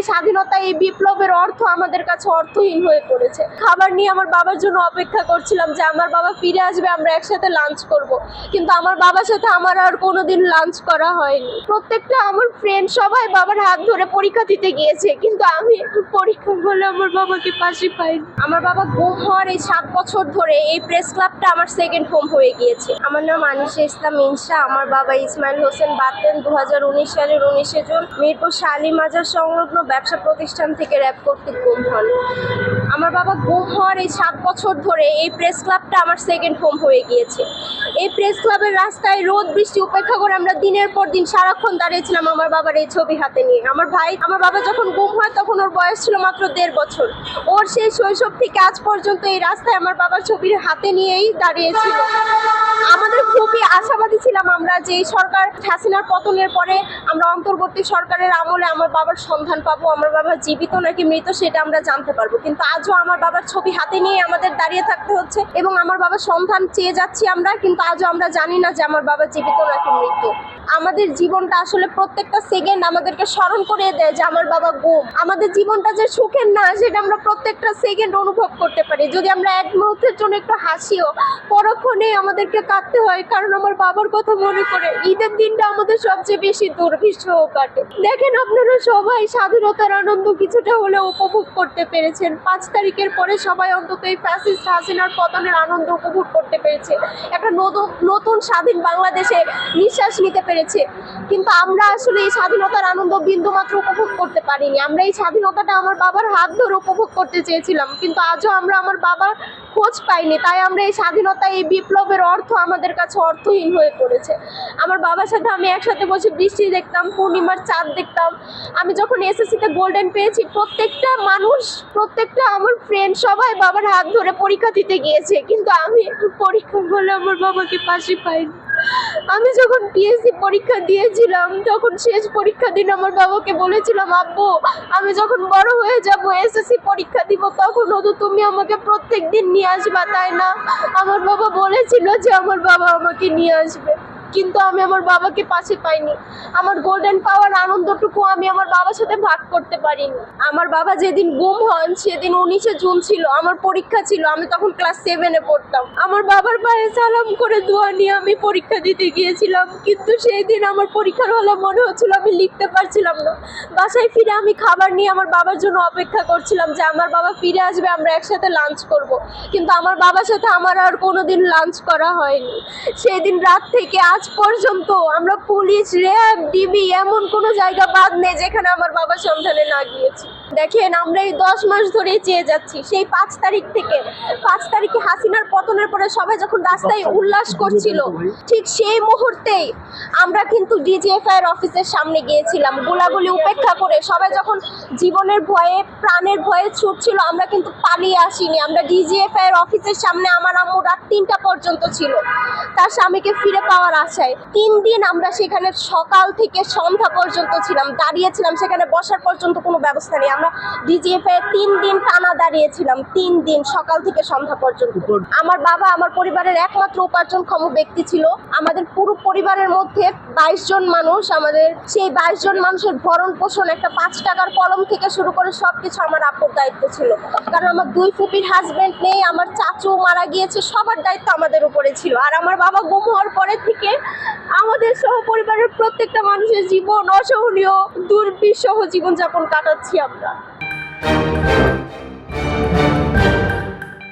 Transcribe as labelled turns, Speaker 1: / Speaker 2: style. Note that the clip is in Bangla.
Speaker 1: এই স্বাধীনতা, এই বিপ্লবের অর্থ আমাদের কাছে অর্থহীন হয়ে পড়েছে। খাবার নিয়ে আমার বাবার জন্য অপেক্ষা করছিলাম যে আমার বাবা ফিরে আসবে, আমরা একসাথে লাঞ্চ করব, কিন্তু আমার বাবার সাথে আমার আর কোনোদিন লাঞ্চ করা হয়নি। প্রত্যেকটা আমার ফ্রেন্ড সবাই বাবার হাত ধরে পরীক্ষা দিতে গিয়েছে, কিন্তু আমি পরীক্ষা হলে আমার বাবাকে পাশে পাইনি। আমার বাবা গুম হওয়ার এই 7 বছর ধরে এই প্রেস ক্লাবটা আমার সেকেন্ড হোম হয়ে গিয়েছে। আমার নাম আনিশা ইসলাম ইনসা। আমার বাবা ইসমাইল হোসেন বাতেন 2019 সালের 19 জুন মিরপুর শালী মাজার সংলগ্ন ব্যবসা প্রতিষ্ঠান থেকে র্যাব কর্তৃক গুম হন। আমার বাবা গুম হওয়ার এই 7 বছর ধরে এই প্রেস ক্লাবটা আমার সেকেন্ড হোম হয়ে গিয়েছে। এই প্রেস ক্লাবের রাস্তায় রোদ বৃষ্টি উপেক্ষা করে আমরা দিনের পর দিন সারাক্ষণ দাঁড়িয়েছিলাম আমার বাবার এই ছবি হাতে নিয়ে। আমার বাবা যখন গুম হয় তখন ওর বয়স ছিল মাত্র 1.5 বছর। ওর সেই শৈশব থেকে আজ পর্যন্ত এই রাস্তায় আমার বাবার ছবির হাতে নিয়েই দাঁড়িয়েছিল। আমাদের খুবই আশাবাদী ছিলাম আমরা যে এই সরকার হাসিনার পতনের পরে আমরা অন্তর্বর্তী সরকারের আমলে আমার বাবার সন্ধান পাবো, আমার বাবা জীবিত নাকি মৃত সেটা আমরা জানতে পারবো, কিন্তু আজও আমার বাবার ছবি হাতে নিয়ে আমাদের দাঁড়িয়ে থাকতে হচ্ছে এবং আমার বাবার সন্ধান চেয়ে যাচ্ছি আমরা, কিন্তু আজও আমরা জানি না যে আমার বাবা জীবিত নাকি মৃত। আমাদের জীবনটা আসলে প্রত্যেকটা সেকেন্ড আমাদেরকে স্মরণ করিয়ে দেয় যে আমার বাবা গুম। আমাদের জীবনটা যে সুখের না সেটা আমরা প্রত্যেকটা সেকেন্ড অনুভব করতে পারি। যদি আমরা এক মুহূর্তের জন্য একটু হাসিও, পরক্ষণে আমাদেরকে কাঁদতে হয়, কারণ আমার বাবার কথা মনে করে। ঈদের দিনটা আমাদের সবচেয়ে বেশি দুর্বিষহ কাটে। দেখেন, আপনারা সবাই স্বাধীনতার আনন্দ কিছুটা হলেও উপভোগ করতে পেরেছেন। 5 তারিখের পরে সবাই অন্তত এই ফ্যাসিস্ট হাসিনার পতনের আনন্দ উপভোগ করতে পেরেছে, একটা নতুন স্বাধীন বাংলাদেশে নিঃশ্বাস নিতে পেরেছে। কিন্তু আমরা আসলে এই স্বাধীনতার আনন্দ বিন্দুমাত্র উপভোগ করতে পারিনি। আমরা এই স্বাধীনতাটা আমার বাবার হাত ধরে উপভোগ করতে চেয়েছিলাম, কিন্তু আজও আমরা আমার বাবার খোঁজ পাইনি। তাই আমরা এই স্বাধীনতা, এই বিপ্লবের অর্থ আমাদের কাছে অর্থহীন হয়ে পড়েছে। আমার বাবার সাথে আমি একসাথে বসে বৃষ্টি দেখতাম, পূর্ণিমার চাঁদ দেখতাম। আমি যখন এসএসসিতে গোল্ডেন পেয়েছি, প্রত্যেকটা মানুষ, প্রত্যেকটা আমার ফ্রেন্ড সবাই বাবার হাত ধরে পরীক্ষা দিতে গিয়েছে, কিন্তু আমি পরীক্ষা হলে আমার বাবাকে পাশে পাইনি। আমি যখন পিএসসি পরীক্ষা দিয়েছিলাম তখন শেষ পরীক্ষা দিন আমার বাবাকে বলেছিলাম, আব্বু আমি যখন বড় হয়ে যাব এসএসসি পরীক্ষা দিব তখন তো তুমি আমাকে প্রত্যেক দিন নিয়ে আসবা, তাই না? আমার বাবা বলেছিল যে আমার বাবা আমাকে নিয়ে আসবে, কিন্তু আমি আমার বাবাকে পাশে পাইনি। আমার গোল্ডেন পাওয়ার আনন্দটুকু আমি আমার বাবার সাথে ভাগ করতে পারিনি। আমার বাবা যেদিন গুম হন সেদিন 19 জুন ছিল, আমার পরীক্ষা ছিল, আমি তখন ক্লাস 7-এ পড়তাম। আমার বাবার পায়ে সালাম করে দোয়া নিয়ে আমি পরীক্ষা দিতে গিয়েছিলাম, কিন্তু সেই দিন আমার পরীক্ষার হলে মনে হচ্ছিল আমি লিখতে পারছিলাম না। বাসায় ফিরে আমি খাবার নিয়ে আমার বাবার জন্য অপেক্ষা করছিলাম যে আমার বাবা ফিরে আসবে, আমরা একসাথে লাঞ্চ করব, কিন্তু আমার বাবার সাথে আমার আর কোনোদিন লাঞ্চ করা হয়নি। সেই দিন রাত থেকে আজ পর্যন্ত আমরা পুলিশ, র্যাব, ডিবি এমন কোনো জায়গা বাদ নেই যেখানে আমার বাবা সন্ধানে না গিয়েছি। দেখেন, আমরা এই 10 মাস ধরে চেয়ে যাচ্ছি। সেই 5 তারিখ থেকে 5 তারিখে হাসিনার পতনের পরে সবাই যখন রাস্তায় উল্লাস করছিল, ঠিক সেই মুহূর্তেই আমরা কিন্তু ডিজিএফআই অফিসের সামনে গিয়েছিলাম গোলাগুলি উপেক্ষা করে। সবাই যখন জীবনের ভয়ে, প্রাণের ভয়ে ছুটছিল, আমরা কিন্তু পালিয়ে আসিনি। আমরা ডিজিএফআই অফিসের সামনে আমার আম্মু রাত 3টা পর্যন্ত ছিল তার স্বামীকে ফিরে পাওয়ার আশায়। 3 দিন আমরা সেখানে সকাল থেকে সন্ধ্যা পর্যন্ত ছিলাম, দাঁড়িয়েছিলাম, সেখানে বসার পর্যন্ত কোনো ব্যবস্থা নেই। আমরা ডিজিএফআই 3 দিন টানা দাঁড়িয়েছিলাম, 3 দিন সকাল থেকে সন্ধ্যা পর্যন্ত। আমার বাবা আমার পরিবারের একমাত্র উপার্জনক্ষম ব্যক্তি ছিল। আমাদের পুরো পরিবারের মধ্যে 22 জন মানুষ, আমাদের সেই 22 জন মানুষের ভরণ পোষণ, একটা 5 টাকার কলম থেকে শুরু করে সবকিছু আমার আব্বুর দায়িত্ব ছিল, কারণ আমার 2 ফুপির হাজবেন্ড নেই, আমার চাচু মারা গিয়েছে, সবার দায়িত্ব আমাদের উপরে ছিল। আর আমার বাবা গুম হওয়ার পরে থেকে আমাদের সহ পরিবারের প্রত্যেকটা মানুষের জীবন অসহনীয় দুর্বিষহ জীবনযাপন কাটাচ্ছি আমরা।